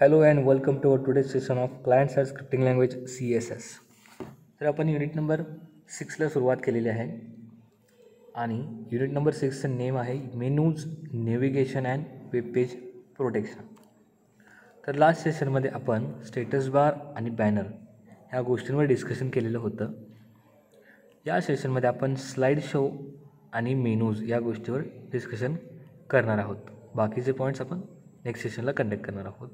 Hello and welcome to our today's session of client side scripting language CSS. तर आपण unit number 6ला सुरुवात केलेली आहे आणि युनिट नंबर 6चं नेम आहे menus navigation and web page protection. तर लास्ट सेशनमध्ये आपण स्टेटस बार आणि बॅनर ह्या गोष्टींवर डिस्कशन केलेलं होतं. या सेशनमध्ये आपण स्लाईड शो आणि मेनूज या गोष्टीवर डिस्कशन करणार आहोत. बाकीचे पॉईंट्स आपण नेक्स्ट सेशनला कंडक्ट करणार आहोत.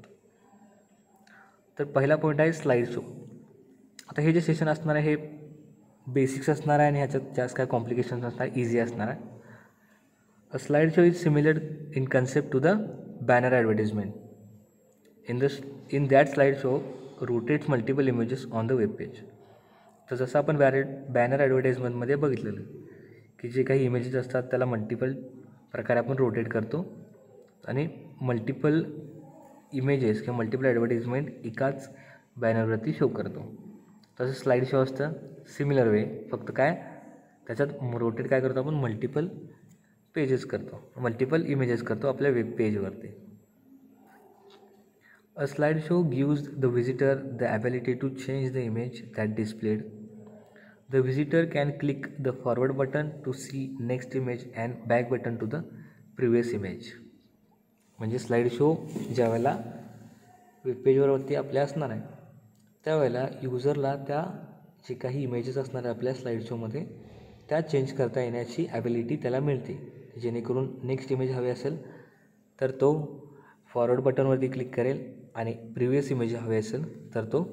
तर पहिला पॉईंट आहे स्लाईड शो. आता हे जे सेशन असणार आहे हे बेसिक्स असणार आहे आणि ह्याच्यात जास्त काय कॉम्प्लिकेशन्स असणार, इझी असणार आहे. A slide show is similar in concept to the banner advertisement. In that slide show rotates multiple images on the web page. तर जसं आपण बॅनर ॲडव्हर्टाईजमेंटमध्ये बघितलेलं की जे काही इमेजेस असतात त्याला मल्टिपल प्रकारे आपण रोटेट करतो आणि मल्टिपल इमेजेस किंवा मल्टिपल ॲडव्हर्टाईजमेंट एकाच बॅनरवरती शो करतो. तसं स्लाईड शो असतं सिमिलर वे, फक्त काय त्याच्यात रोटेट काय करतो आपण मल्टिपल पेजेस करतो, मल्टिपल इमेजेस करतो आपल्या वेब पेजवरती. A slideshow gives the visitor the ability to change the image that displayed. The visitor can click the forward button to see next image and back button to the previous image. म्हणजे slide show ज्या वेळेला वेबपेजवरती आपल्या असणार आहे त्यावेळेला युजरला त्या जे काही इमेजेस असणार आहे आपल्या स्लाईड शोमध्ये त्या चेंज करता येण्याची ॲबिलिटी त्याला मिळते. जेणेकरून नेक्स्ट इमेज हवी असेल तर तो फॉरवर्ड बटनवरती क्लिक करेल आणि प्रिव्हियस इमेज हवी असेल तर तो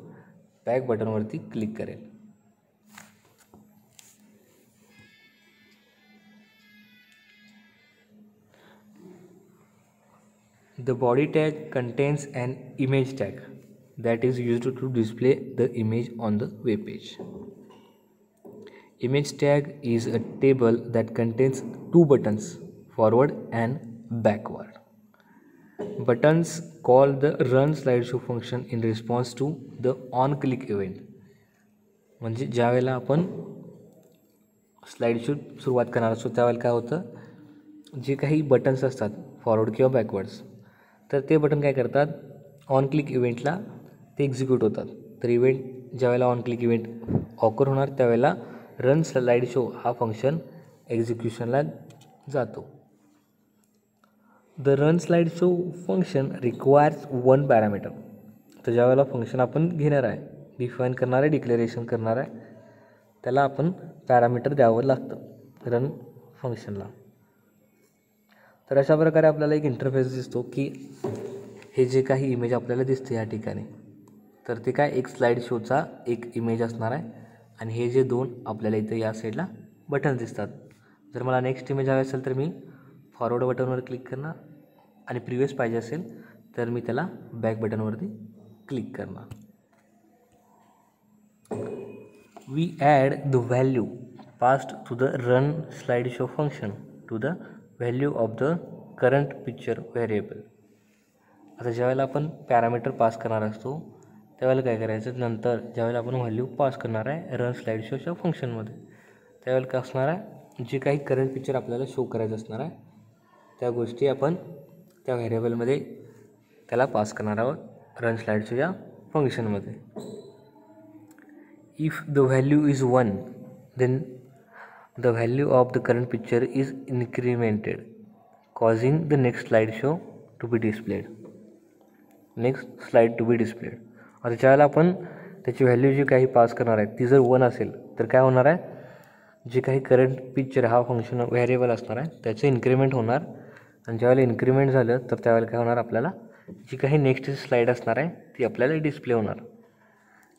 बॅक बटनवरती क्लिक करेल. The body tag contains an image tag that is used to display the image on the web page. Image tag is a table that contains two buttons, forward and backward. Buttons call the run slideshow function in response to the on click event. म्हणजे ज्या वेळेला आपण स्लाईडशो सुरुवात करणार असतो त्यावेळेला काय होतं, जे काही बटन्स असतात फॉरवर्ड किंवा बॅकवर्ड्स तर ते बटन काय करतात ऑन क्लिक इव्हेंटला ते एक्झिक्यूट होतात. तर इव्हेंट ज्यावेळेला ऑन क्लिक इव्हेंट ऑकर होणार त्यावेळेला रन स्लाईड शो हा फंक्शन एक्झिक्युशनला जातो. The run slide show function requires one parameter. तर ज्यावेळेला फंक्शन आपण घेणार आहे, डिफाईन करणार आहे, डिक्लेरेशन करणार आहे, त्याला आपण पॅरामीटर द्यावं लागतं रन फंक्शनला. तर अशा प्रकारे आपल्याला एक इंटरफेस दिसतो की हे जे काही इमेज आपल्याला दिसते या ठिकाणी तर ते काय एक स्लाईड शोचा एक इमेज असणार आहे आणि हे जे दोन आपल्याला इथं या साईडला बटन दिसतात. जर मला नेक्स्ट इमेज हवी असेल तर मी फॉरवर्ड बटनवर क्लिक करणार आणि प्रिव्हियस पाहिजे असेल तर मी त्याला बॅक बटनवरती क्लिक करणार. We add the value passed to the run slide show function to the value of the current picture variable. आता ज्यावेळेला आपण पॅरामीटर पास करणार असतो त्यावेळेला काय करायचं, नंतर ज्यावेळेला आपण व्हॅल्यू पास करणार आहे रन स्लाईड शोच्या फंक्शनमध्ये त्यावेळेला काय असणार आहे, जे काही करंट पिक्चर आपल्याला शो करायचं असणार आहे त्या गोष्टी आपण त्या व्हेरिएबलमध्ये त्याला पास करणार आहोत रन स्लाईड शोच्या फंक्शनमध्ये. If the value is 1 then the value of the current picture is incremented causing the next slide show to be displayed. आता ज्यावेळेला आपण त्याची व्हॅल्यू जी काही पास करणार आहे ती जर 1 असेल तर काय होणार आहे, जे काही करंट पिक्चर हा फंक्शन व्हेरिएबल असणार आहे त्याचं इन्क्रिमेंट होणार आणि ज्यावेळेला इन्क्रिमेंट झालं तर त्यावेळेला काय होणार, आपल्याला जी काही नेक्स्ट स्लाईड असणार आहे ती आपल्याला डिस्प्ले होणार.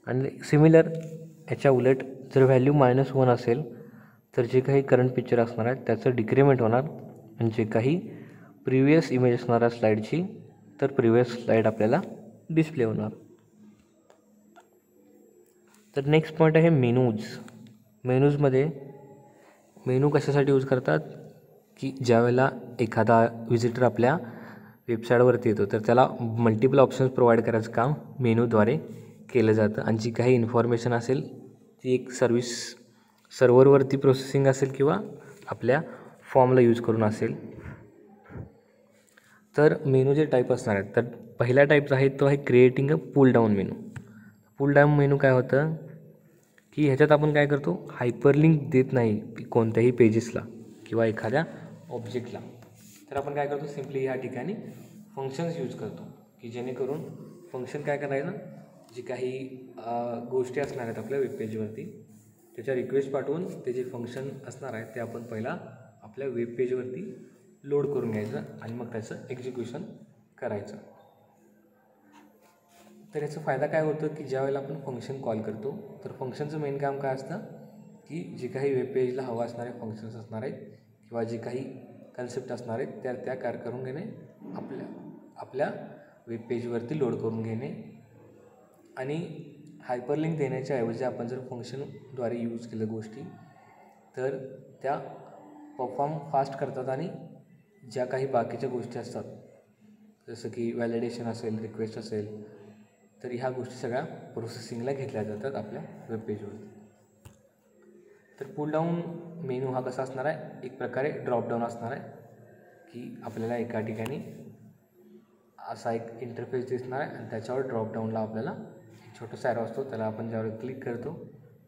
आणि सिमिलर याच्या उलट जर व्हॅल्यू -1 असेल तर जे काही करंट पिक्चर असणार आहे त्याचं डिक्रिमेंट होणार आणि जे काही प्रिव्हियस इमेज असणार आहे स्लाईडची तर प्रिव्हियस स्लाईड आपल्याला डिस्प्ले होणार. तर नेक्स्ट पॉईंट आहे मेनूज. मेनूजमध्ये मेनू कशासाठी यूज करतात की ज्यावेळेला एखादा विजिटर आपल्या वेबसाईटवरती येतो तर त्याला मल्टिपल ऑप्शन्स प्रोव्हाइड करायचं काम मेनूद्वारे केलं जातं आणि जी काही इन्फॉर्मेशन असेल ती एक सर्व्हरवरती प्रोसेसिंग असेल किंवा आपल्या फॉर्मला यूज करून असेल तर मेनूचे टाईप असणार आहेत. तर पहिला टाईप आहे तो आहे creating a pull down menu. Pull down menu काय होतं की ह्याच्यात आपण काय करतो, हायपरलिंक देत नाही कोणत्याही पेजेसला किंवा एखाद्या ऑब्जेक्टला. तर आपण काय करतो, सिम्पली ह्या ठिकाणी फंक्शन्स यूज करतो की जेणेकरून फंक्शन काय करायचं, जी काही गोष्टी असणार आहेत आपल्या वेबपेजवरती त्याच्या रिक्वेस्ट पाठवून ते जे फंक्शन असणार आहे ते आपण पहिला आपल्या वेबपेजवरती लोड करून घ्यायचं आणि मग त्याचं एक्झिक्युशन करायचं. तर याचा फायदा काय होतं की ज्यावेळेला आपण फंक्शन कॉल करतो तर फंक्शनचं मेन काम काय असतं की जे काही वेबपेजला हवं असणारे फंक्शन्स असणार आहेत किंवा जे काही कन्सेप्ट असणार आहेत त्या करून घेणे, आपल्या वेबपेजवरती लोड करून घेणे. आणि हायपरलिंक देण्याच्या ऐवजी आपण जर फंक्शनद्वारे यूज केलं गोष्टी तर त्या परफॉर्म फास्ट करतात आणि ज्या काही बाकीच्या गोष्टी असतात जसं की व्हॅलिडेशन असेल, रिक्वेस्ट असेल, तर ह्या गोष्टी सगळ्या प्रोसेसिंगला घेतल्या जातात आपल्या वेबपेजवरती. तर पुल डाऊन मेनू हा कसा असणार आहे, एक प्रकारे ड्रॉपडाऊन असणार आहे की आपल्याला एका ठिकाणी असा एक इंटरफेस दिसणार आहे आणि त्याच्यावर ड्रॉपडाऊनला आपल्याला एक छोटासा ॲरो असतो, त्याला आपण ज्यावेळेला क्लिक करतो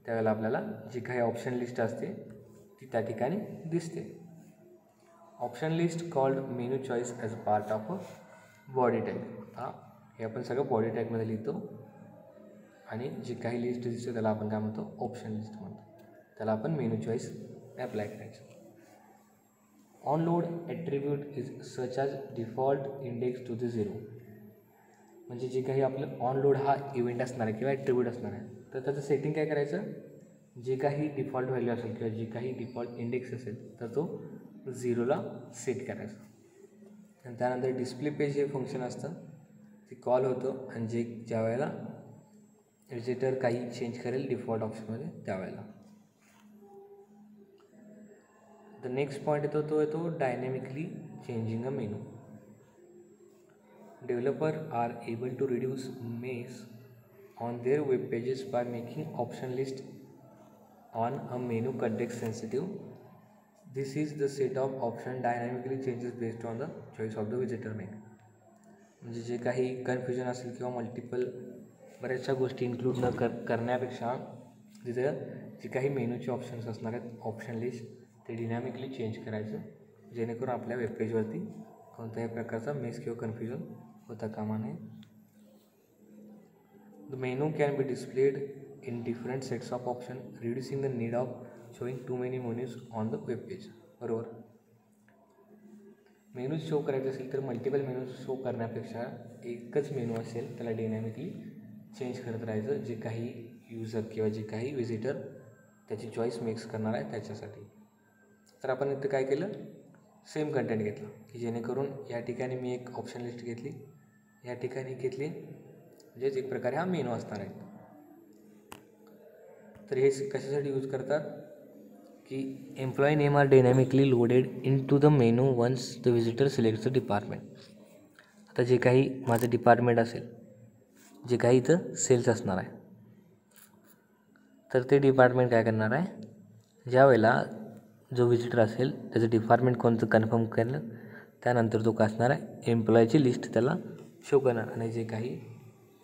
त्यावेळेला आपल्याला जी काही ऑप्शन लिस्ट असते ती त्या ठिकाणी दिसते. Option list called menu choice as a part of a body tag. हे आपण सगळं बॉडी टॅगमध्ये लिहितो आणि जी काही लिस्ट दिसते त्याला आपण काय म्हणतो, ऑप्शन लिस्ट म्हणतो. त्याला आपण मेनू चॉईस ॲप्लाय करायचं. On load attribute is such as default index to the 0. म्हणजे जे काही आपलं ऑन लोड हा इव्हेंट असणार आहे किंवा ॲट्रिब्यूट असणार आहे तर त्याचं सेटिंग काय करायचं, जे काही डिफॉल्ट व्हॅल्यू असेल किंवा जे काही डिफॉल्ट इंडेक्स असेल तर तो 0ला सेट करायचा. आणि त्यानंतर डिस्प्ले पेज हे फंक्शन असतं ते कॉल होतं आणि ज्या वेळेला विजिटर काही चेंज करेल डिफॉल्ट ऑप्शनमध्ये त्यावेळेला. द नेक्स्ट पॉईंट येतो dynamically changing a menu. Developer are able to reduce mess on their web pages by making option list on a menu context sensitive. This is the set of option dynamically changes based on the choice of the visitor make. म्हणजे जे काही confusion असेल किंवा multiple बऱ्याचशा गोष्टी include न करण्यापेक्षा तिथं जे काही मेनूचे ऑप्शन्स असणार आहेत ऑप्शन लिस्ट ते डिनॅमिकली चेंज करायचं जेणेकरून आपल्या वेबपेजवरती कोणत्याही प्रकारचा मेस किंवा कन्फ्युजन होता कामा नये. The menu can be displayed in different sets of options, reducing the need of showing too many menus on the web page. बरोबर. मेनूज शो करायचे असेल तर मल्टिपल मेनूज शो करण्यापेक्षा एकच मेनू असेल त्याला डायनॅमिकली चेंज करत राहायचं जे काही यूजर किंवा जे काही विजिटर त्याची चॉईस मिक्स करणार आहे त्याच्यासाठी. तर आपण इथं काय केलं, सेम कंटेंट घेतलं की जेणेकरून या ठिकाणी मी एक ऑप्शन लिस्ट घेतली, या ठिकाणी घेतली, म्हणजेच एक प्रकारे हा मेनू असणार आहे. तर हे कशासाठी यूज करतात की employee name are dynamically loaded into the menu once the visitor selects the department. आता जे काही माझं डिपार्टमेंट असेल, जे काही इथं सेल्स असणार आहे तर ते डिपार्टमेंट काय करणार आहे, ज्या वेळेला जो विजिटर असेल त्याचं डिपार्टमेंट कोणतं कन्फर्म केलं त्यानंतर तो काय असणार आहे, एम्प्लॉयची लिस्ट त्याला शो करणार आणि जे काही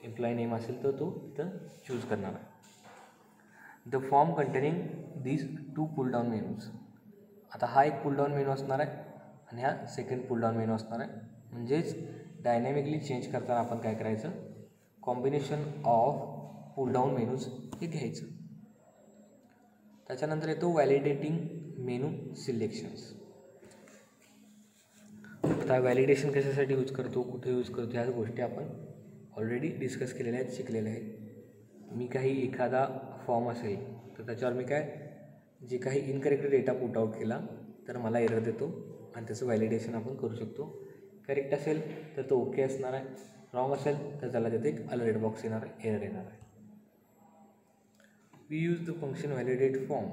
एम्प्लॉई नेम असेल तर तो इथं चूज करणार आहे. The form containing these 2 pull down menus. आता हा एक पुल डाऊन मेनू असणार आहे आणि हा सेकंड पुल डाऊन मेनू असणार आहे. म्हणजेच डायनॅमिकली चेंज करताना आपण काय करायचं, combination of pull down menus हे घ्यायचं. त्याच्यानंतर येतो व्हॅलिडेटिंग मेनू सिलेक्शन्स. आता व्हॅलिडेशन कशासाठी यूज करतो, कुठे यूज करतो, ह्या गोष्टी आपण ऑलरेडी डिस्कस केलेल्या आहेत, शिकलेल्या आहेत. मी काही एखादा फॉर्म असेल तर त्याच्यावर मी जे काही इनकरेक्ट डेटा पुट आउट केला तर मला एरर देतो आणि त्याचं व्हॅलिडेशन आपण करू शकतो. करेक्ट असेल तर तो ओके असणार आहे, रॉंग असेल तर त्याला तिथे एक अलर्ट बॉक्स येणार आहे, एरर येणार आहे. We use the function validate form.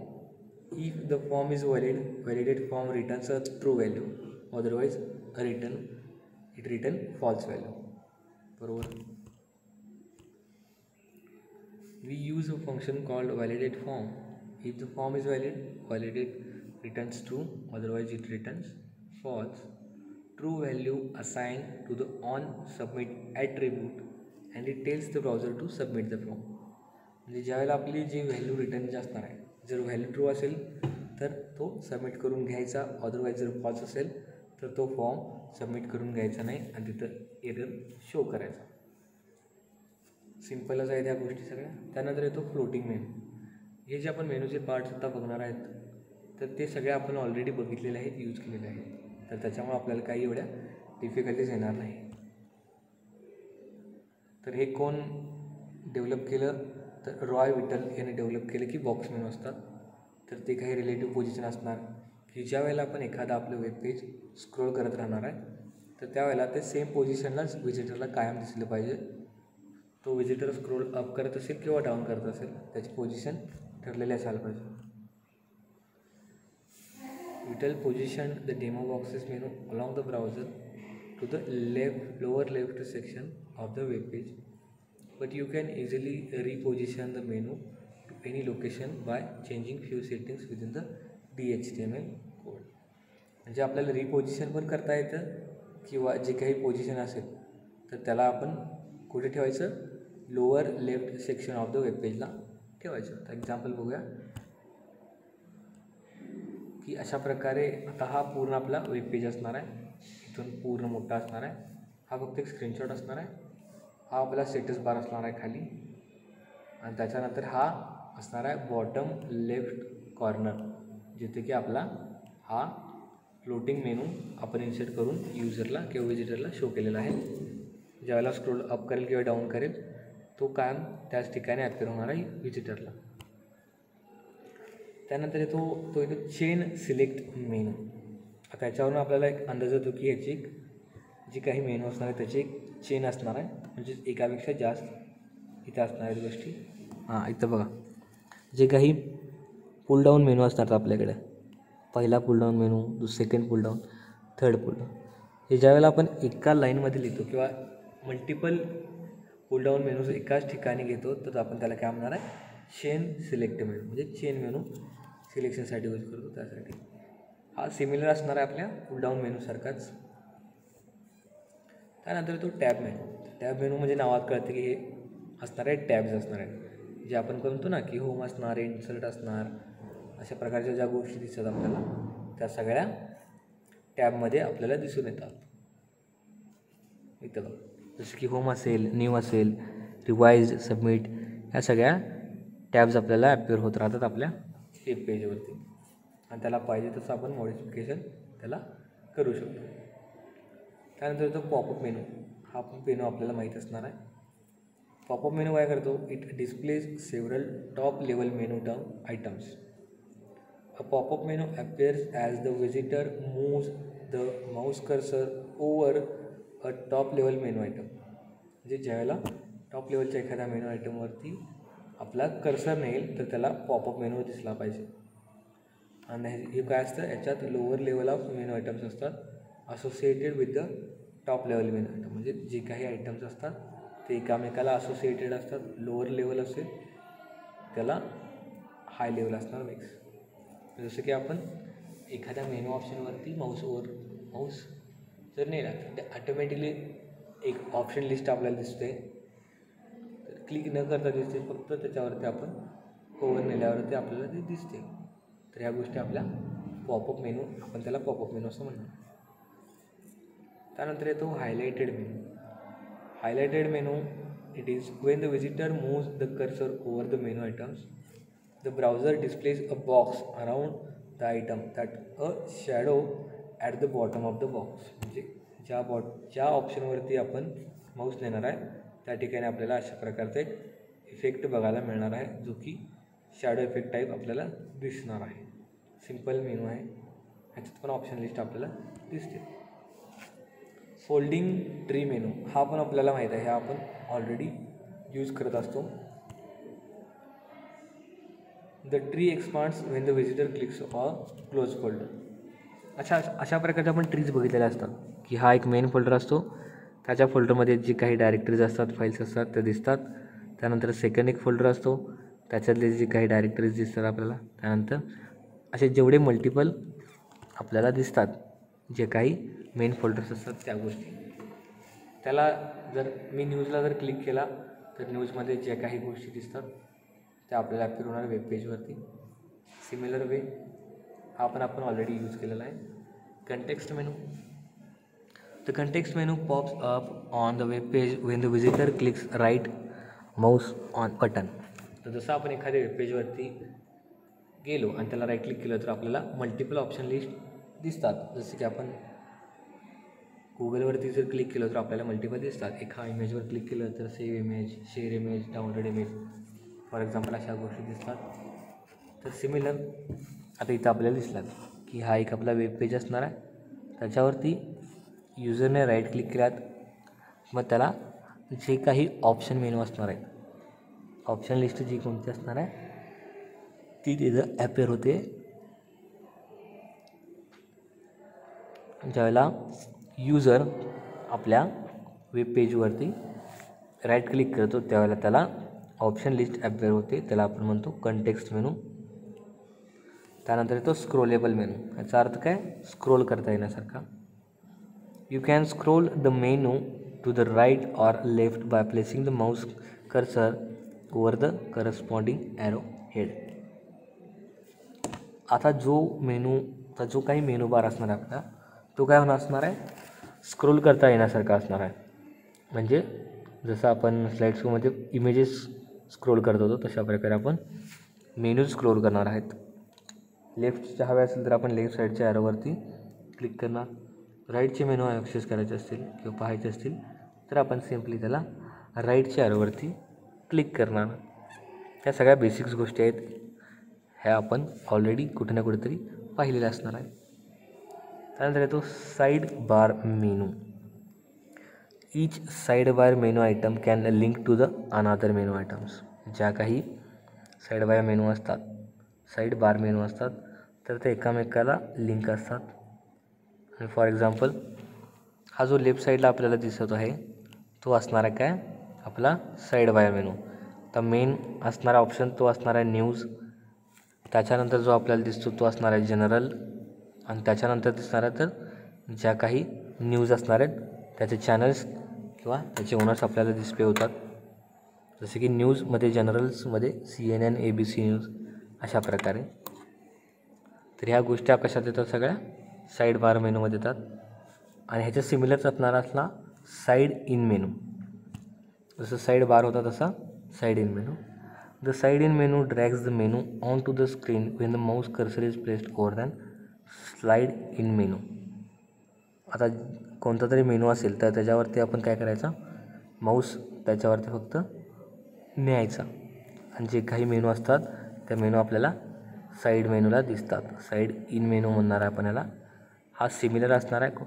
If the form is valid, validate form returns a true value, otherwise return false value. बरोबर. We use a function called validate form. If the form is valid, validate returns true, otherwise it returns false. True value assign to the on submit attribute and it tells the browser to submit the form. म्हणजे ज्यावेळेला आपली जी value return जी असणार आहे, जर value true असेल तर तो submit करून घ्यायचा, अदरवाईज जर फॉल्स असेल तर तो फॉर्म सबमिट करून घ्यायचा नाही आणि तिथं एरर शो करायचा. सिम्पलच आहे त्या गोष्टी सगळ्या. त्यानंतर येतो फ्लोटिंग मेनू. हे जे आपण मेनूचे पार्ट्स आता बघणार आहेत तर ते सगळे आपण ऑलरेडी बघितलेले आहेत, यूज केलेले आहेत, तर त्याच्यामुळे आपल्याला काही एवढ्या डिफिकल्टीज येणार नाही. तर हे कोण डेव्हलप केलं तर रॉय विटल याने डेव्हलप केलं की बॉक्स मेनू असतात. तर ते काही रिलेटिव्ह पोझिशन असणार की ज्या वेळेला आपण एखादा आपलं वेब पेज स्क्रोल करत राहणार आहे तर त्यावेळेला ते सेम पोझिशनलाच विजिटरला कायम दिसलं पाहिजे. तो विजिटर स्क्रोल अप करत असेल किंवा डाऊन करत असेल त्याची पोझिशन ठरलेली असायला पाहिजे. Vital position the demo boxes menu along the browser to the lower left section of the web page, but you can easily reposition the menu to any location by changing few settings within the DHTML code. म्हणजे आपल्याला reposition पण करता येतं किंवा जे काही position असेल तर त्याला आपण कुठे ठेवायचं, lower left section of the web पेजला ठेवायचं. तर एक्झाम्पल बघूया की अशा प्रकारे आता हा पूर्ण आपला वेब पेज असणार आहे, इथून पूर्ण मोठा असणार आहे. हा फक्त एक स्क्रीनशॉट असणार आहे. हा आपला स्टेटस बार असणार आहे खाली आणि त्याच्यानंतर हा असणार आहे बॉटम लेफ्ट कॉर्नर, जिथे की आपला हा फ्लोटिंग मेनू आपण इन्सर्ट करून यूजरला किंवा विजिटरला शो केलेला आहे. ज्यावेळेला स्क्रोल अप करेल किंवा डाऊन करेल तो कायम त्याच ठिकाणी ॲपियर होणार आहे विजिटरला. त्यानंतर तो येतो चेन सिलेक्ट मेनू. आता याच्यावरून आपल्याला एक अंदाज येतो की ह्याची जी काही मेनू असणार आहे त्याची एक चेन असणार आहे, म्हणजे एकापेक्षा जास्त इथं असणार आहेत गोष्टी. इथं बघा जे काही पुल डाऊन मेनू असतात आपल्याकडे, पहिला pull down menu, second pull down, third pull down, हे ज्यावेळेला आपण एका लाईनमध्ये लिहितो किंवा मल्टिपल पुल डाऊन मेनूज एकाच ठिकाणी घेतो तर आपण त्याला काय म्हणणार आहे, चेन सिलेक्ट मेनू, म्हणजे चेन मेनू सिलेक्शनसाठी यूज करतो. त्यासाठी हा सिमिलर असणार आहे आपल्या पुल डाऊन मेनूसारखाच. त्यानंतर तो टॅब मेनू. टॅब मेनू म्हणजे नावात कळतं की हे असणार आहे टॅब्स असणार आहेत, जे आपण म्हणतो ना की होम असणार, इन्सर्ट असणार, अशा प्रकारच्या ज्या गोष्टी दिसतात आपल्याला त्या सगळ्या टॅबमध्ये आपल्याला दिसून येतात. इथं जसं की होम असेल, न्यू असेल, रिवाइज, सबमिट, ह्या सगळ्या टॅब्स आपल्याला ॲपियर होत राहतात आपल्या वेब पेजवरती आणि त्याला पाहिजे तसं आपण मॉडिफिकेशन त्याला करू शकतो. त्यानंतर तो पॉपअप मेनू. हा मेनू आपल्याला माहीत असणार आहे. पॉपअप मेनू काय करतो, it displays several top level menu term items. A popup menu appears as the visitor moves the mouse cursor over a top level menu item. म्हणजे ज्यावेळेला टॉप लेवलच्या एखाद्या मेनू आयटमवरती आपला कर्सर नेईल तर त्याला पॉपअप मेनू दिसला पाहिजे. आणि हे काय असतं, याच्यात lower level of menu items असतात associated with the top level menu item. म्हणजे जे काही आयटम्स असतात ते एकामेकाला असोसिएटेड असतात. लोअर लेवल असेल त्याला हाय लेवल असणार मिक्स. जसं की आपण एखाद्या मेनू ऑप्शनवरती माऊस जर नेला तर ते ऑटोमॅटिकली एक ऑप्शन लिस्ट आपल्याला दिसते. तर क्लिक न करता दिसते, फक्त त्याच्यावरती आपण ओव्हर नेल्यावरती आपल्याला ते दिसते. तर ह्या गोष्टी आपल्या पॉपअप मेनू, आपण त्याला पॉपअप मेनू असं म्हणतो. त्यानंतर येतो highlighted menu. Highlighted menu it is Wien the visitor moves the cursor over the menu items the browser displays a box around the item that a shadow at the bottom of the box. म्हणजे ज्या ऑप्शनवरती आपण Mouse नेणार आहे त्या ठिकाणी आपल्याला अशा प्रकारचा एक इफेक्ट बघायला मिळणार आहे, जो की शॅडो इफेक्ट टाईप आपल्याला दिसणार आहे. सिम्पल मेनू आहे, ह्याच्यात पण ऑप्शन लिस्ट आपल्याला दिसते. फोल्डिंग ट्री मेनू हा पण आपल्याला माहीत आहे, हा आपण ऑलरेडी यूज करत असतो. The tree expands Wien the visitor clicks or close folder. अशा प्रकारचे आपण ट्रीज बघितलेले असतात की हा एक मेन फोल्डर असतो, त्याच्या फोल्डरमध्ये जी काही डायरेक्टरीज असतात, फाईल्स असतात त्या दिसतात. त्यानंतर सेकंड एक फोल्डर असतो, त्याच्यातले जी काही डायरेक्टरीज दिसतात आपल्याला. त्यानंतर असे जेवढे मल्टिपल आपल्याला दिसतात जे काही मेन फोल्डर्स असतात त्या गोष्टी. त्याला जर मी न्यूजला जर क्लिक केला तर न्यूजमध्ये ज्या काही गोष्टी दिसतात त्या आपल्याला ॲपियर होणार वेब पेजवरती. सिमिलर वे हा पण आपण ऑलरेडी यूज केलेला आहे. Context menu. The context menu pops up on the web page when the visitor clicks right mouse on button. तर जसं आपण एखाद्या वेब पेजवरती गेलो आणि त्याला राईट क्लिक केलं तर आपल्याला मल्टिपल ऑप्शन लिस्ट दिसतात. जसे की आपण गुगलवरती जर क्लिक केलं तर आपल्याला मल्टिपल दिसतात. एका इमेजवर क्लिक केलं तर save image, share image, download image for example अशा गोष्टी दिसतात. तर सिमिलर आता इथं आपल्याला दिसतात की हा एक आपला वेब पेज असणार आहे. त्याच्यावरती युजरने राईट क्लिक केल्यात मग त्याला जे काही ऑप्शन मेनू असणार आहे, ऑप्शन लिस्ट जी कोणती असणार आहे ती तिथं ॲपियर होते. ज्यावेळेला युजर आपल्या वेब पेजवरती राईट क्लिक करतो त्यावेळेला त्याला ऑप्शन लिस्ट ॲपियर होते. त्याला आपण म्हणतो कंटेक्स्ट मेनू. त्यानंतर येतो स्क्रोलेबल मेनू. याचा अर्थ काय? स्क्रोल करता येण्यासारखा. You can scroll the menu to the right or left by placing the mouse cursor over the corresponding arrow head. आता जो काही मेनू बार असणार आहे आपला तो काय होणार असणार आहे? स्क्रोल करता येण्यासारखा असणार आहे. म्हणजे जसं आपण स्लाईड शोमध्ये इमेजेस स्क्रोल करत होतो तशा प्रकारे आपण मेनू स्क्रोल करणार आहेत. लेफ्टच्या हवे असेल तर आपण लेफ्ट साईडच्या ॲरोवरती क्लिक करणार. राईटचे मेनू ॲक्सेस करायचे असतील किंवा पाहायचे असतील तर आपण सिम्पली त्याला राईटच्या ॲरोवरती क्लिक करणार. ह्या सगळ्या बेसिक्स गोष्टी आहेत. ह्या आपण ऑलरेडी कुठे ना कुठेतरी पाहिलेल्या असणार आहे. त्यानंतर येतो side bar menu. Each side bar menu item can link to the another menu items. ज्या काही साईड बार मेनू असतात, साईड बार मेनू असतात तर ते एकामेकाला लिंक असतात. आणि फॉर एक्झाम्पल हा जो लेफ्ट साईडला आपल्याला दिसत आहे तो असणार आहे काय? आपला साईड बार मेनू. तर मेन असणारा ऑप्शन तो असणार आहे न्यूज. त्याच्यानंतर जो आपल्याला दिसतो तो असणार आहे जनरल. आणि त्याच्यानंतर दिसणारा तर ज्या काही न्यूज असणार आहेत त्याचे चॅनल्स किंवा त्याचे ओनर्स आपल्याला डिस्प्ले होतात. जसे की न्यूजमध्ये जनरल्समध्ये CNN, ABC न्यूज अशा प्रकारे. तर ह्या गोष्टी कशात येतात? सगळ्या साईड बार मेनूमध्ये येतात. आणि ह्याच्या सिमिलरच असणारा असला साईड इन मेनू. जसं साईड बार होता तसा side in menu. The side in menu drags the menu on to the screen when the mouse cursor is placed over than slide in menu. आता कोणता तरी मेनू असेल तर त्याच्यावरती आपण काय करायचं? माऊस त्याच्यावरती फक्त न्यायचा आणि जे काही मेनू असतात त्या मेनू आपल्याला साईड मेनूला दिसतात. साईड इन मेनू म्हणणार आहे आपण याला. हा सिमिलर असणार आहे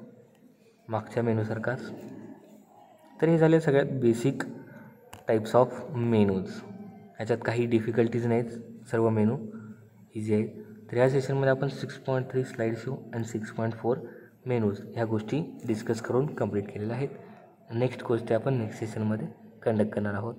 मागच्या मेनूसारखाच. तर हे झाले सगळ्यात बेसिक टाईप्स ऑफ मेनूज. ह्याच्यात काही डिफिकल्टीज नाहीत, सर्व मेनू इझी आहेत. तर ह्या सेशनमध्ये आपण 6.3 स्लाईड शो आणि 6.4 मेनूज ह्या गोष्टी डिस्कस करून कंप्लीट केलेल्या आहेत. नेक्स्ट गोष्टी आपण नेक्स्ट सेशनमध्ये कंडक्ट करणार आहोत.